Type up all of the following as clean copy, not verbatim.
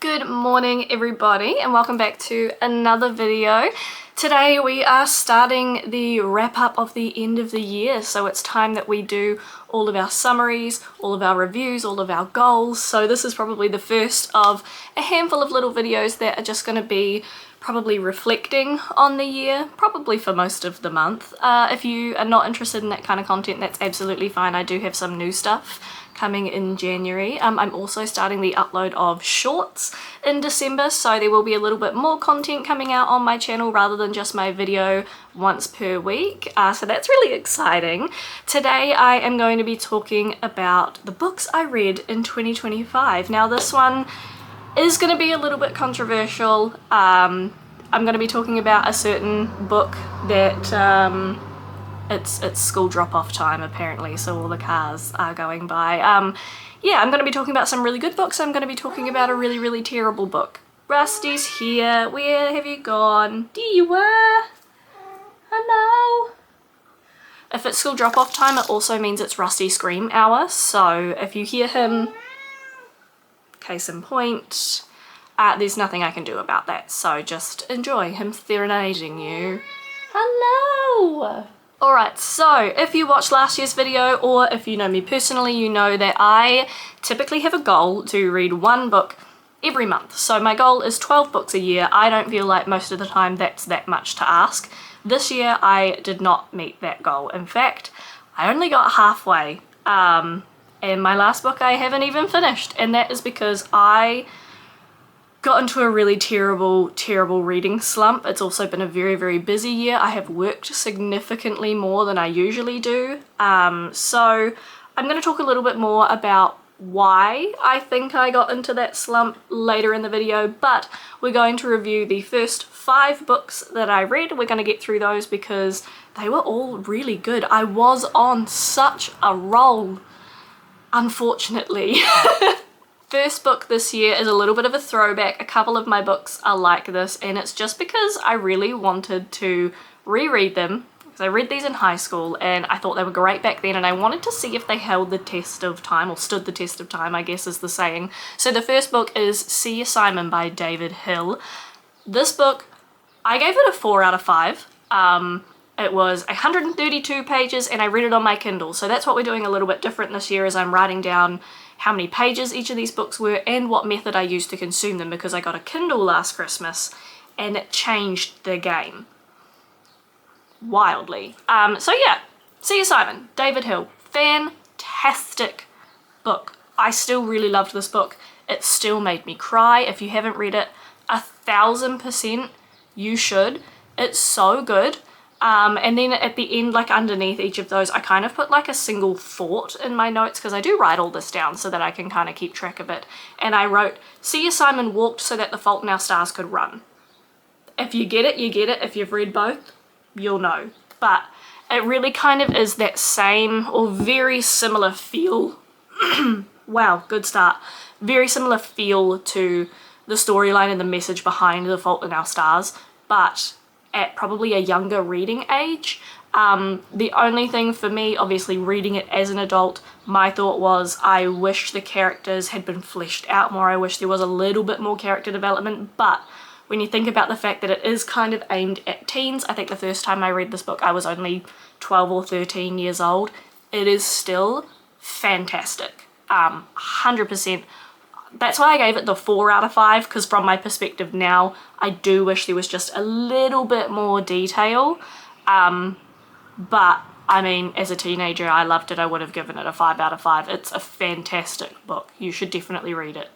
Good morning everybody and welcome back to another video. Today we are starting the wrap up of the end of the year, so it's time that we do all of our summaries, all of our reviews, all of our goals. So this is probably the first of a handful of little videos that are just going to be probably reflecting on the year, probably for most of the month. If you are not interested in that kind of content, that's absolutely fine. I do have some new stuff coming in January. I'm also starting the upload of shorts in December, so there will be a little bit more content coming out on my channel rather than just my video once per week. So that's really exciting. Today I am going to be talking about the books I read in 2025. Now this one is going to be a little bit controversial. I'm going to be talking about a certain book that it's school drop-off time apparently, so all the cars are going by. Yeah, I'm going to be talking about some really good books. I'm going to be talking about a really terrible book. Rusty's here. Where have you gone? There you are. Hello. If it's school drop-off time, it also means it's Rusty Scream hour, so if you hear him, case in point, there's nothing I can do about that, so just enjoy him serenading you. Hello! Alright, so if you watched last year's video, or if you know me personally, you know that I typically have a goal to read one book every month. So my goal is 12 books a year. I don't feel like most of the time that's that much to ask. This year I did not meet that goal. In fact, I only got halfway. And my last book I haven't even finished, and that is because I got into a really terrible reading slump. It's also been a very busy year. I have worked significantly more than I usually do. So I'm going to talk a little bit more about why I think I got into that slump later in the video, but we're going to review the first 5 books that I read. We're going to get through those because they were all really good. I was on such a roll, unfortunately. First book this year is a little bit of a throwback. A couple of my books are like this, and it's just because I really wanted to reread them, because I read these in high school and I thought they were great back then, and I wanted to see if they held the test of time, or stood the test of time, I guess is the saying. So the first book is See Ya Simon by David Hill. This book, I gave it a 4 out of 5. It was 132 pages and I read it on my Kindle, so that's what we're doing a little bit different this year, is I'm writing down how many pages each of these books were and what method I used to consume them, because I got a Kindle last Christmas and it changed the game wildly. So yeah, See Ya Simon, David Hill, fantastic book. I still really loved this book. It still made me cry. If you haven't read it, 1000% you should. It's so good. And then at the end, like underneath each of those, I kind of put like a single thought in my notes, because I do write all this down so that I can kind of keep track of it. And I wrote, See Ya Simon walked so that The Fault in Our Stars could run. If you get it, you get it. If you've read both, you'll know. But it really kind of is that same or very similar feel. Wow, good start. Very similar feel to the storyline and the message behind The Fault in Our Stars, but at probably a younger reading age. The only thing for me, obviously reading it as an adult, my thought was I wish the characters had been fleshed out more. I wish there was a little bit more character development, but when you think about the fact that it is kind of aimed at teens, I think the first time I read this book I was only 12 or 13 years old, it is still fantastic. 100%. That's why I gave it the 4 out of 5, because from my perspective now, I do wish there was just a little bit more detail. But, I mean, as a teenager, I loved it. I would have given it a 5 out of 5. It's a fantastic book. You should definitely read it.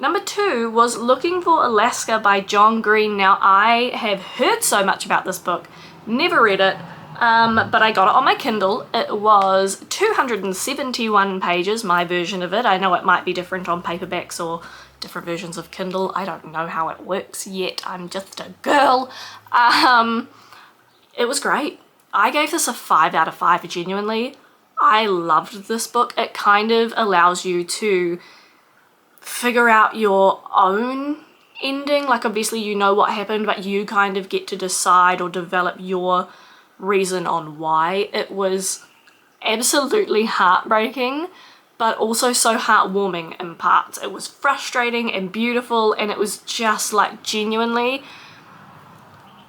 Number 2 was Looking for Alaska by John Green. Now, I have heard so much about this book, never read it, but I got it on my Kindle. It was 271 pages, my version of it. I know it might be different on paperbacks or different versions of Kindle. I don't know how it works yet. I'm just a girl. It was great. I gave this a 5 out of 5, genuinely. I loved this book. It kind of allows you to figure out your own ending. Like, obviously you know what happened, but you kind of get to decide or develop your reason on why. It was absolutely heartbreaking, but also so heartwarming in parts. It was frustrating and beautiful, and it was just like genuinely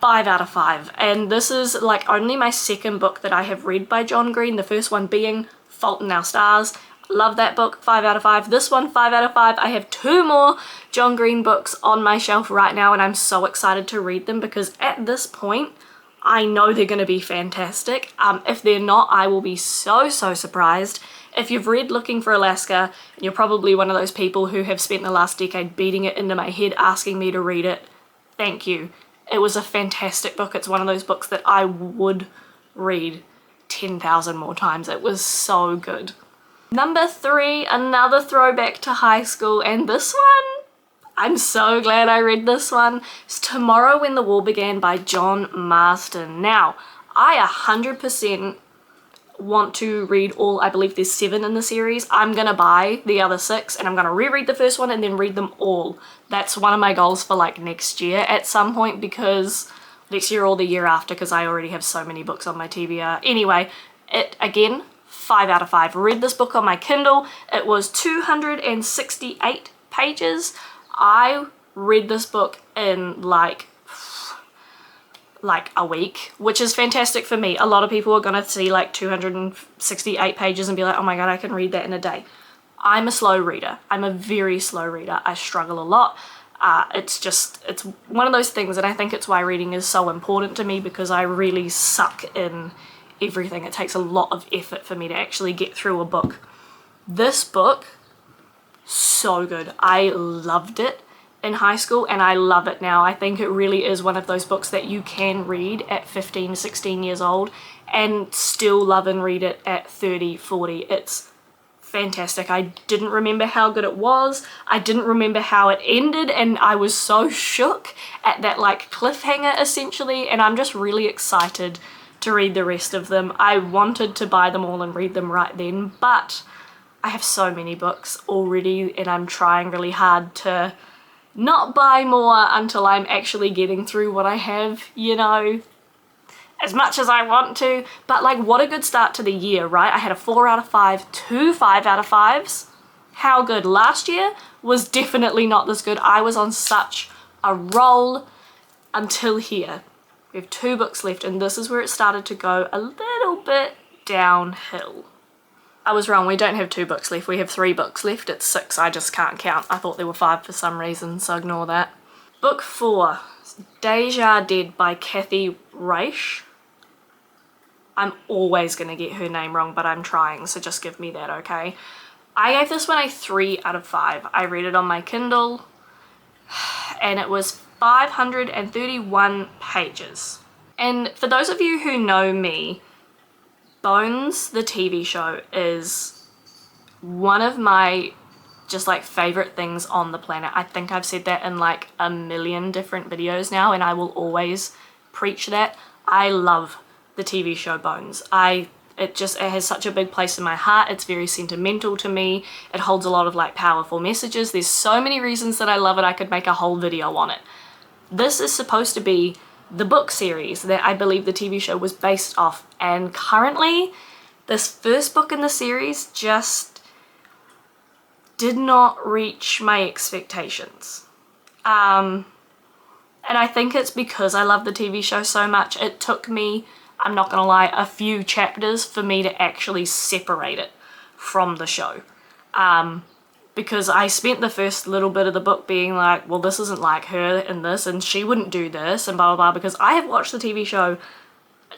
5 out of 5. And this is like only my second book that I have read by John Green, the first one being Fault in Our Stars. Love that book, 5 out of 5. This one, 5 out of 5. I have 2 more John Green books on my shelf right now, and I'm so excited to read them because at this point I know they're going to be fantastic. If they're not, I will be so surprised. If you've read Looking for Alaska, and you're probably one of those people who have spent the last decade beating it into my head asking me to read it, thank you. It was a fantastic book. It's one of those books that I would read 10,000 more times. It was so good. Number 3, another throwback to high school, and this one, I'm so glad I read this one. It's Tomorrow When the War Began by John Marston. Now, I 100% want to read all, I believe there's 7 in the series. I'm gonna buy the other 6 and I'm gonna reread the first one and then read them all. That's one of my goals for like next year at some point, because next year or the year after, because I already have so many books on my TBR. Anyway, it again, 5 out of 5. Read this book on my Kindle. It was 268 pages. I read this book in like a week, which is fantastic for me. A lot of people are gonna see like 268 pages and be like, oh my god, I can read that in a day. I'm a slow reader. I'm a very slow reader. I struggle a lot. It's one of those things, and I think it's why reading is so important to me, because I really suck in everything. It takes a lot of effort for me to actually get through a book. This book, so good. I loved it in high school and I love it now. I think it really is one of those books that you can read at 15, 16 years old and still love and read it at 30, 40. It's fantastic. I didn't remember how good it was. I didn't remember how it ended, and I was so shook at that like cliffhanger essentially, and I'm just really excited to read the rest of them. I wanted to buy them all and read them right then, but I have so many books already and I'm trying really hard to not buy more until I'm actually getting through what I have, you know, as much as I want to. But like, what a good start to the year, right? I had a 4 out of 5, 2 5 out of 5s. How good. Last year was definitely not this good. I was on such a roll until here. We have 2 books left, and this is where it started to go a little bit downhill. I was wrong, we don't have 2 books left, we have 3 books left. It's 6, I just can't count. I thought there were 5 for some reason, so ignore that. Book 4, Deja Dead by Kathy Reich. I'm always going to get her name wrong, but I'm trying, so just give me that, okay? I gave this one a 3 out of 5. I read it on my Kindle, and it was 531 pages. And for those of you who know me, Bones, the TV show, is one of my just like favorite things on the planet. I think I've said that in like a million different videos now, and I will always preach that. I love the TV show Bones. It has such a big place in my heart. It's very sentimental to me. It holds a lot of like powerful messages. There's so many reasons that I love it. I could make a whole video on it. This is supposed to be the book series that I believe the TV show was based off, and currently this first book in the series just did not reach my expectations. And I think it's because I love the TV show so much. It took me, I'm not gonna lie, a few chapters for me to actually separate it from the show. Because I spent the first little bit of the book being like, well, this isn't like her in this, and she wouldn't do this, and blah, blah, blah, because I have watched the TV show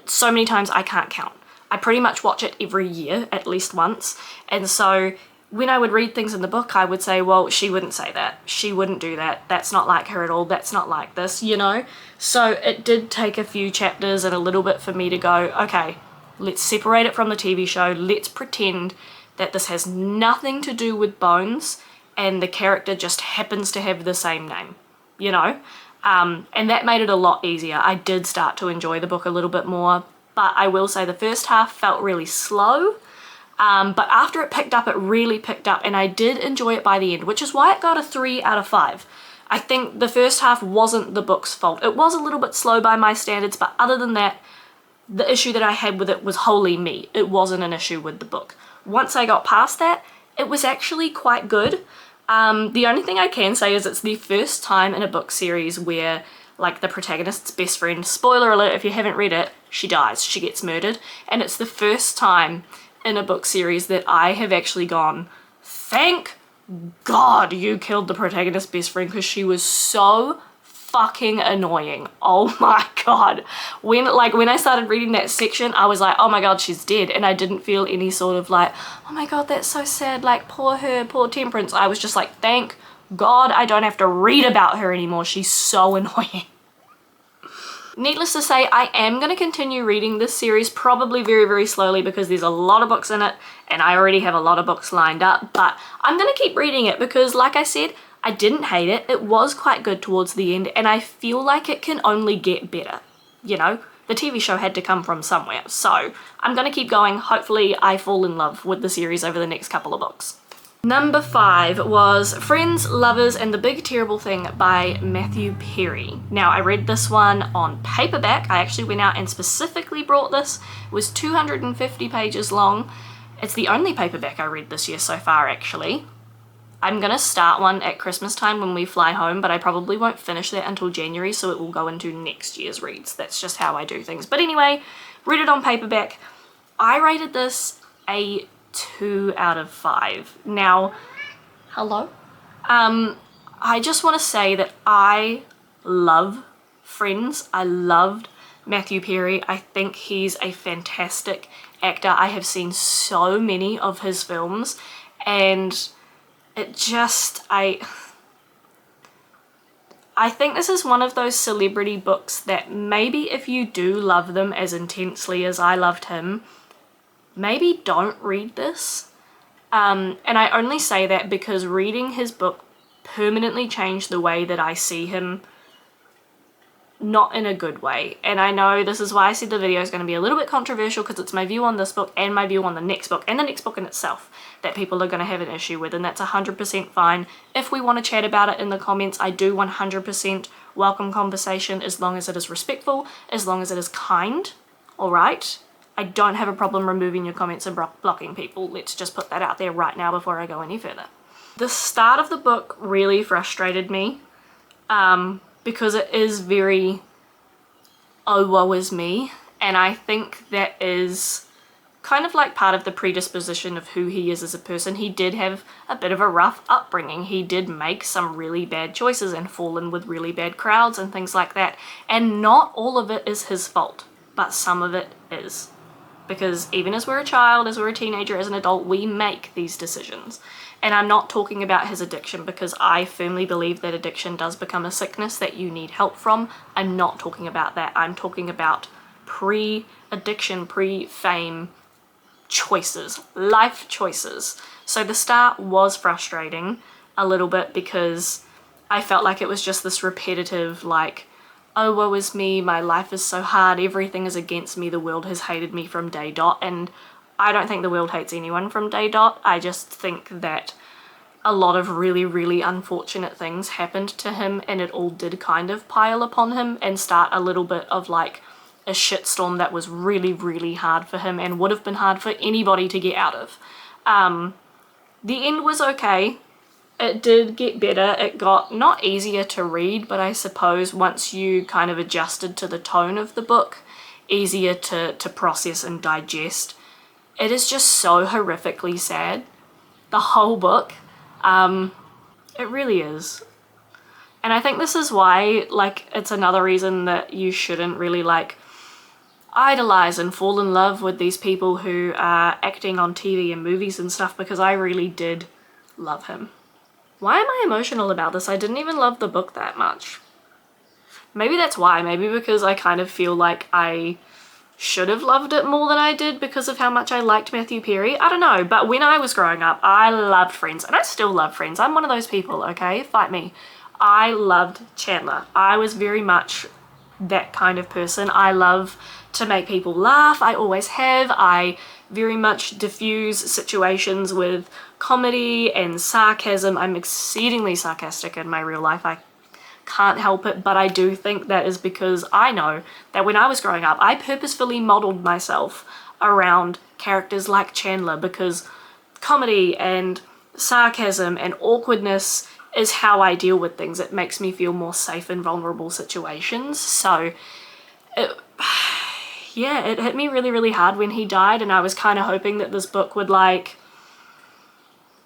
so many times I can't count. I pretty much watch it every year, at least once, and so when I would read things in the book, I would say, well, she wouldn't say that. She wouldn't do that. That's not like her at all. That's not like this, you know? So it did take a few chapters and a little bit for me to go, okay, let's separate it from the TV show. Let's pretend that this has nothing to do with Bones and the character just happens to have the same name, you know? And that made it a lot easier. I did start to enjoy the book a little bit more, but I will say the first half felt really slow. But after it picked up, it really picked up, and I did enjoy it by the end, which is why it got a 3 out of 5. I think the first half wasn't the book's fault. It was a little bit slow by my standards, but other than that, the issue that I had with it was wholly me. It wasn't an issue with the book. Once I got past that, It was actually quite good. The only thing I can say is it's the first time in a book series where like the protagonist's best friend, spoiler alert if you haven't read it, she dies, she gets murdered. And it's the first time in a book series that I have actually gone, thank God you killed the protagonist's best friend, because she was so fucking annoying. Oh my god. When I started reading that section, I was like, oh my god, she's dead. And I didn't feel any sort of like, oh my god, that's so sad, like poor her, poor Temperance. I was just like, thank God I don't have to read about her anymore. She's so annoying. Needless to say, I am going to continue reading this series, probably very, very slowly, because there's a lot of books in it and I already have a lot of books lined up, but I'm going to keep reading it because, like I said, I didn't hate it. It was quite good towards the end and I feel like it can only get better. You know, the TV show had to come from somewhere, so I'm going to keep going. Hopefully I fall in love with the series over the next couple of books. Number 5 was Friends, Lovers and the Big Terrible Thing by Matthew Perry. Now, I read this one on paperback. I actually went out and specifically brought this. It was 250 pages long. It's the only paperback I read this year so far, actually. I'm gonna start one at Christmas time when we fly home, but I probably won't finish that until January, so it will go into next year's reads. That's just how I do things. But anyway, read it on paperback. I rated this a 2 out of 5. Now, hello? I just want to say that I love Friends. I loved Matthew Perry. I think he's a fantastic actor. I have seen so many of his films and it just, I think this is one of those celebrity books that maybe if you do love them as intensely as I loved him, maybe don't read this. And I only say that because reading his book permanently changed the way that I see him, not in a good way. And I know this is why I said the video is going to be a little bit controversial, because it's my view on this book and my view on the next book and the next book in itself that people are going to have an issue with, and that's 100% fine. If we want to chat about it in the comments, I do 100% welcome conversation as long as it is respectful, as long as it is kind, alright? I don't have a problem removing your comments and blocking people. Let's just put that out there right now before I go any further. The start of the book really frustrated me because it is very, oh woe is me, and I think that is kind of like part of the predisposition of who he is as a person. He did have a bit of a rough upbringing. He did make some really bad choices and fall in with really bad crowds and things like that, and not all of it is his fault, but some of it is. Because even as we're a child, as we're a teenager, as an adult, we make these decisions. And I'm not talking about his addiction, because I firmly believe that addiction does become a sickness that you need help from. I'm not talking about that. I'm talking about pre-addiction, pre-fame choices, life choices. So the start was frustrating a little bit because I felt like it was just this repetitive, like, oh woe is me, my life is so hard, everything is against me, the world has hated me from day dot. And I don't think the world hates anyone from day dot. I just think that a lot of really, really unfortunate things happened to him, and it all did kind of pile upon him and start a little bit of like a shitstorm that was really, really hard for him and would have been hard for anybody to get out of. The end was okay. It did get better. It got not easier to read, but I suppose once you kind of adjusted to the tone of the book, easier to process and digest. It is just so horrifically sad. The whole book. It really is. And I think this is why, like, it's another reason that you shouldn't really, like, idolize and fall in love with these people who are acting on TV and movies and stuff, because I really did love him. Why am I emotional about this? I didn't even love the book that much. Maybe that's why. Maybe because I kind of feel like I should have loved it more than I did because of how much I liked Matthew Perry. I don't know, but when I was growing up, I loved Friends, and I still love Friends. I'm one of those people, okay? Fight me. I loved Chandler. I was very much that kind of person. I love to make people laugh. I always have. I very much diffuse situations with comedy and sarcasm. I'm exceedingly sarcastic in my real life. I can't help it, but I do think that is because I know that when I was growing up, I purposefully modeled myself around characters like Chandler, because comedy and sarcasm and awkwardness is how I deal with things. It makes me feel more safe in vulnerable situations. So yeah, it hit me really, really hard when he died, and I was kind of hoping that this book would like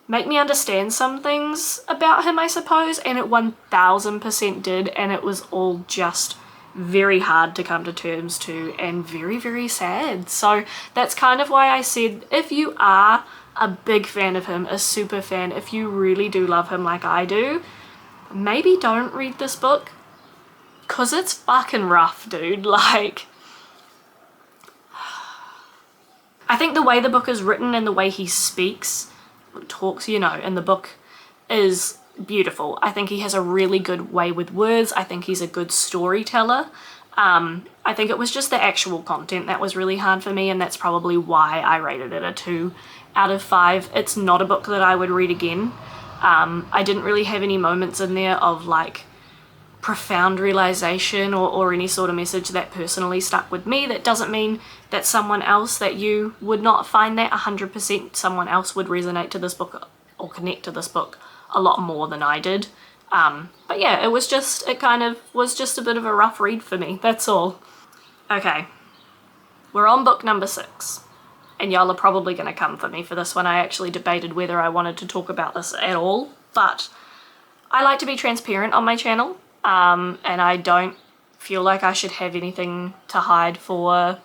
make me understand some things about him, I suppose, and it 1000% did, and it was all just very hard to come to terms to and very, very sad. So that's kind of why I said, if you are a big fan of him, a super fan, if you really do love him like I do, maybe don't read this book, because it's fucking rough, dude. Like, I think the way the book is written and the way he talks, you know, in the book is beautiful. I think he has a really good way with words. I think he's a good storyteller. I think it was just the actual content that was really hard for me, and that's probably why I rated it a 2 out of 5. It's not a book that I would read again. I didn't really have any moments in there of like profound realization or any sort of message that personally stuck with me. That doesn't mean that someone else, that you would not find that 100% someone else would resonate to this book or connect to this book a lot more than I did. But yeah, it kind of was just a bit of a rough read for me, that's all. Okay, we're on book number 6, and y'all are probably going to come for me for this one. I actually debated whether I wanted to talk about this at all, but I like to be transparent on my channel. And I don't feel like I should have anything to hide for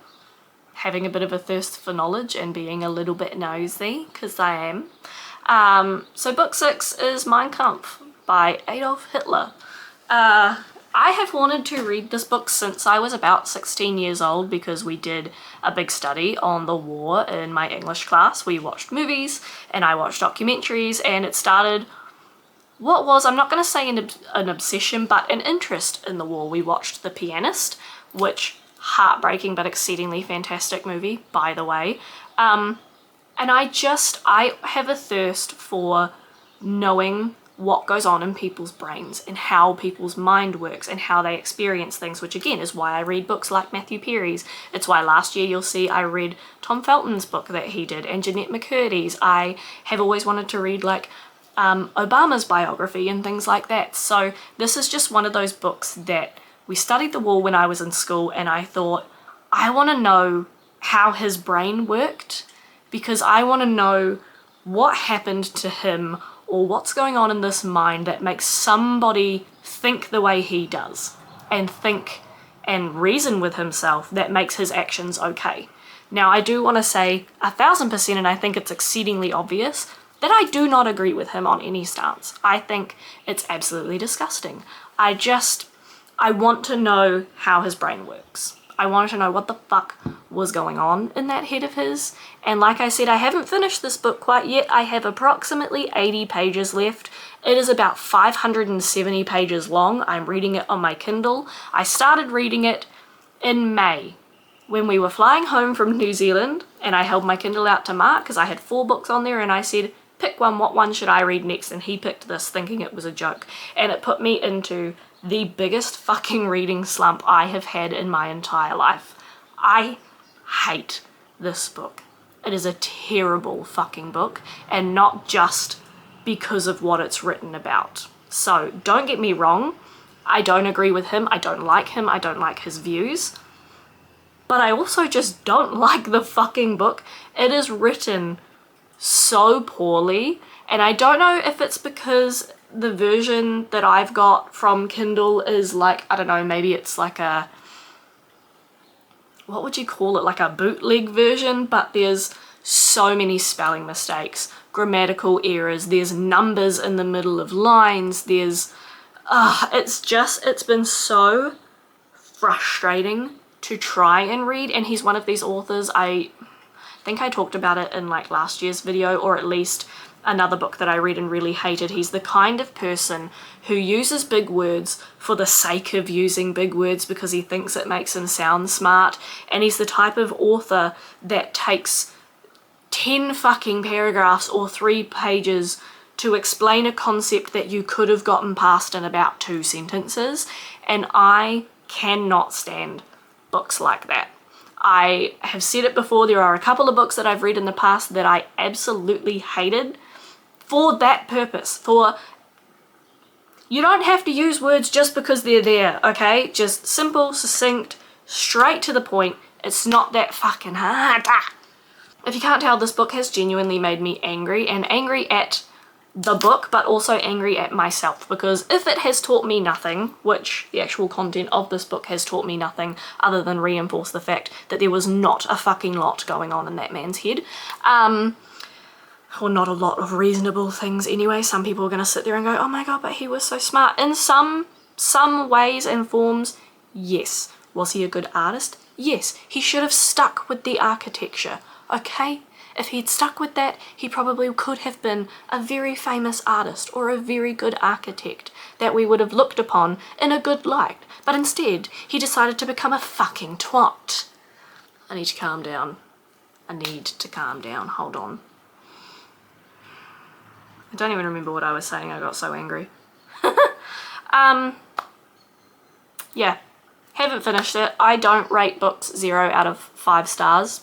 having a bit of a thirst for knowledge and being a little bit nosy, because I am. So book 6 is Mein Kampf by Adolf Hitler. I have wanted to read this book since I was about 16 years old, because we did a big study on the war in my English class. We watched movies and I watched documentaries, and it started what was, I'm not going to say an obsession, but an interest in the war. We watched The Pianist, which, heartbreaking but exceedingly fantastic movie, by the way. And I have a thirst for knowing what goes on in people's brains and how people's mind works and how they experience things, which again is why I read books like Matthew Perry's. It's why last year you'll see I read Tom Felton's book that he did, and Jeanette McCurdy's. I have always wanted to read like Obama's biography and things like that. So this is just one of those books that we studied the war when I was in school, and I thought, I want to know how his brain worked, because I want to know what happened to him or what's going on in this mind that makes somebody think the way he does and think and reason with himself that makes his actions okay. Now, I do want to say 1000%, and I think it's exceedingly obvious, that I do not agree with him on any stance. I think it's absolutely disgusting. I want to know how his brain works. I wanted to know what the fuck was going on in that head of his. And like I said, I haven't finished this book quite yet. I have approximately 80 pages left. It is about 570 pages long. I'm reading it on my Kindle. I started reading it in May when we were flying home from New Zealand, and I held my Kindle out to Mark because I had 4 books on there, and I said, pick one, what one should I read next? And he picked this thinking it was a joke. And it put me into the biggest fucking reading slump I have had in my entire life. I hate this book. It is a terrible fucking book, and not just because of what it's written about. So don't get me wrong, I don't agree with him, I don't like him, I don't like his views, but I also just don't like the fucking book. It is written so poorly, and I don't know if it's because the version that I've got from Kindle is like, I don't know, maybe it's like a, what would you call it, like a bootleg version, but there's so many spelling mistakes, grammatical errors, there's numbers in the middle of lines, there's, it's been so frustrating to try and read. And he's one of these authors, I think I talked about it in like last year's video, or at least another book that I read and really hated. He's the kind of person who uses big words for the sake of using big words because he thinks it makes him sound smart, and he's the type of author that takes 10 fucking paragraphs or 3 pages to explain a concept that you could have gotten past in about 2 sentences, and I cannot stand books like that. I have said it before, there are a couple of books that I've read in the past that I absolutely hated for that purpose. You don't have to use words just because they're there, okay? Just simple, succinct, straight to the point. It's not that fucking hard. If you can't tell, this book has genuinely made me angry, and angry at the book, but also angry at myself, because if it has taught me nothing, which the actual content of this book has taught me nothing other than reinforce the fact that there was not a fucking lot going on in that man's head, or not a lot of reasonable things anyway. Some people are going to sit there and go, oh my god, but he was so smart. In some ways and forms, yes. Was he a good artist? Yes. He should have stuck with the architecture, okay? If he'd stuck with that, he probably could have been a very famous artist or a very good architect that we would have looked upon in a good light. But instead, he decided to become a fucking twat. I need to calm down. I need to calm down. Hold on. I don't even remember what I was saying. I got so angry. Yeah. Haven't finished it. I don't rate books 0 out of 5 stars.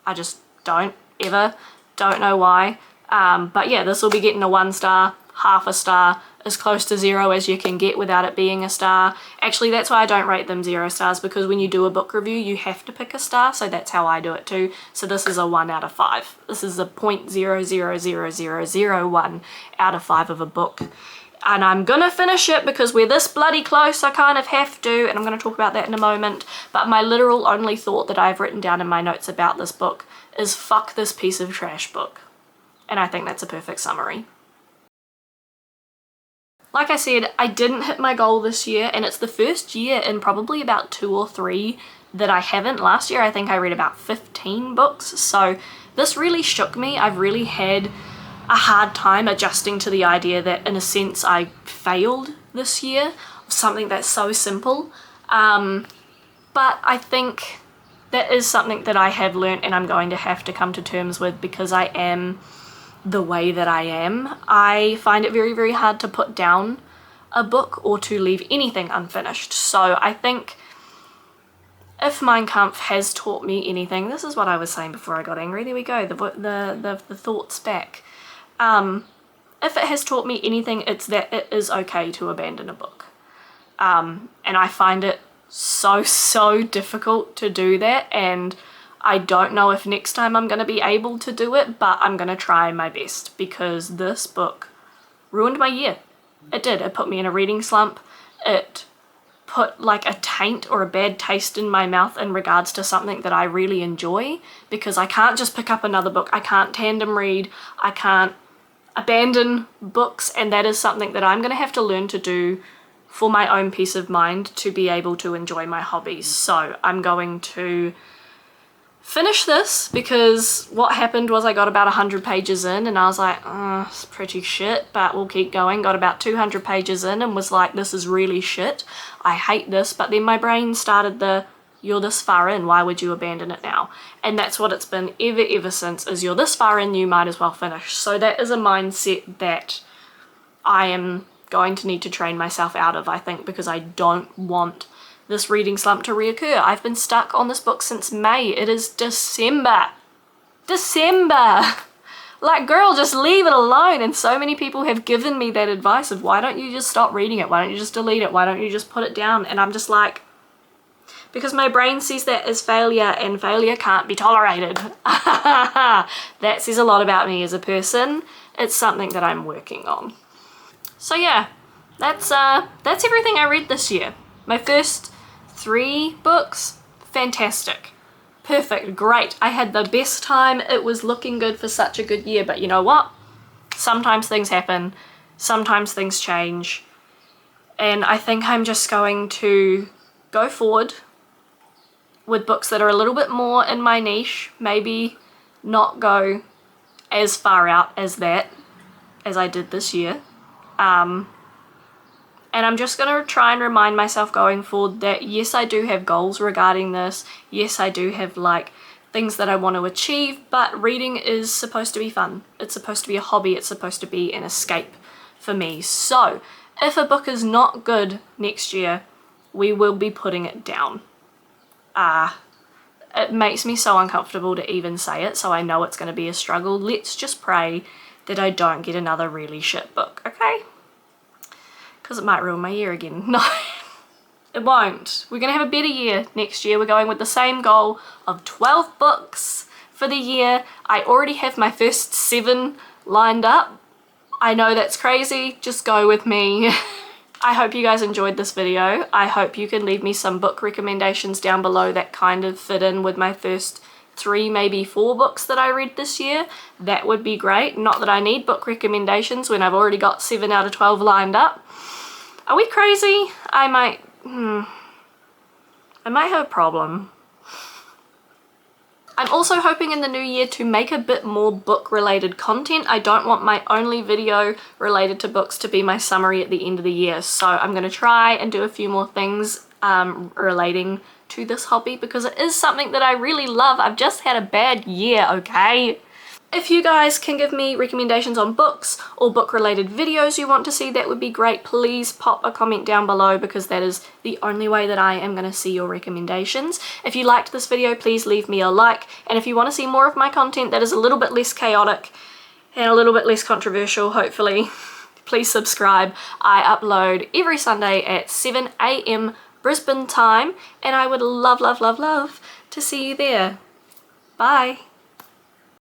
I just don't. Ever. Don't know why. But yeah, this will be getting a 1 star, half a star, as close to 0 as you can get without it being a star. Actually, that's why I don't rate them 0 stars, because when you do a book review, you have to pick a star, so that's how I do it too. So this is a 1 out of 5. This is a 0.000001 out of 5 of a book. And I'm gonna finish it because we're this bloody close, I kind of have to, and I'm gonna talk about that in a moment. But my literal only thought that I've written down in my notes about this book is fuck this piece of trash book. And I think that's a perfect summary. Like I said, I didn't hit my goal this year, and it's the first year in probably about 2 or 3 that I haven't. Last year I think I read about 15 books, so this really shook me. I've really had a hard time adjusting to the idea that in a sense I failed this year, something that's so simple. But I think that is something that I have learnt and I'm going to have to come to terms with, because I am the way that I am. I find it very, very hard to put down a book or to leave anything unfinished. So I think if Mein Kampf has taught me anything, this is what I was saying before I got angry. There we go, the thoughts back. If it has taught me anything, it's that it is okay to abandon a book. And I find it so difficult to do that, and I don't know if next time I'm going to be able to do it, but I'm going to try my best, because this book ruined my year. It did. It put me in a reading slump. It put like a taint or a bad taste in my mouth in regards to something that I really enjoy, because I can't just pick up another book. I can't tandem read. I can't abandon books, and that is something that I'm going to have to learn to do for my own peace of mind to be able to enjoy my hobbies. So I'm going to finish this, because what happened was I got about 100 pages in and I was like, it's pretty shit, but we'll keep going. Got about 200 pages in and was like, this is really shit. I hate this. But then my brain started you're this far in, why would you abandon it now? And that's what it's been ever since, is you're this far in, you might as well finish. So that is a mindset that I am going to need to train myself out of, I think, because I don't want this reading slump to reoccur. I've been stuck on this book since May. It is December. Like, girl, just leave it alone. And so many people have given me that advice of, why don't you just stop reading it? Why don't you just delete it? Why don't you just put it down? And I'm just like, because my brain sees that as failure, and failure can't be tolerated. That says a lot about me as a person. It's something that I'm working on. So yeah, that's everything I read this year. My first 3 books, fantastic. Perfect, great. I had the best time. It was looking good for such a good year, but you know what? Sometimes things happen, sometimes things change, and I think I'm just going to go forward with books that are a little bit more in my niche, maybe not go as far out as that as I did this year. And I'm just going to try and remind myself going forward that yes, I do have goals regarding this. Yes, I do have like things that I want to achieve, but reading is supposed to be fun. It's supposed to be a hobby. It's supposed to be an escape for me. So if a book is not good next year, we will be putting it down. It makes me so uncomfortable to even say it, so I know it's going to be a struggle. Let's just pray that I don't get another really shit book, okay? Because it might ruin my year again. No, it won't. We're going to have a better year next year. We're going with the same goal of 12 books for the year. I already have my first 7 lined up. I know that's crazy, just go with me. I hope you guys enjoyed this video. I hope you can leave me some book recommendations down below that kind of fit in with my first 3, maybe 4 books that I read this year. That would be great. Not that I need book recommendations when I've already got 7 out of 12 lined up. Are we crazy? I might have a problem. I'm also hoping in the new year to make a bit more book related content. I don't want my only video related to books to be my summary at the end of the year. So I'm going to try and do a few more things relating to this hobby because it is something that I really love. I've just had a bad year, okay? If you guys can give me recommendations on books or book related videos you want to see, that would be great. Please pop a comment down below because that is the only way that I am going to see your recommendations. If you liked this video, please leave me a like. And if you want to see more of my content that is a little bit less chaotic and a little bit less controversial, hopefully, please subscribe. I upload every Sunday at 7 AM Brisbane time and I would love, love, love, love to see you there. Bye.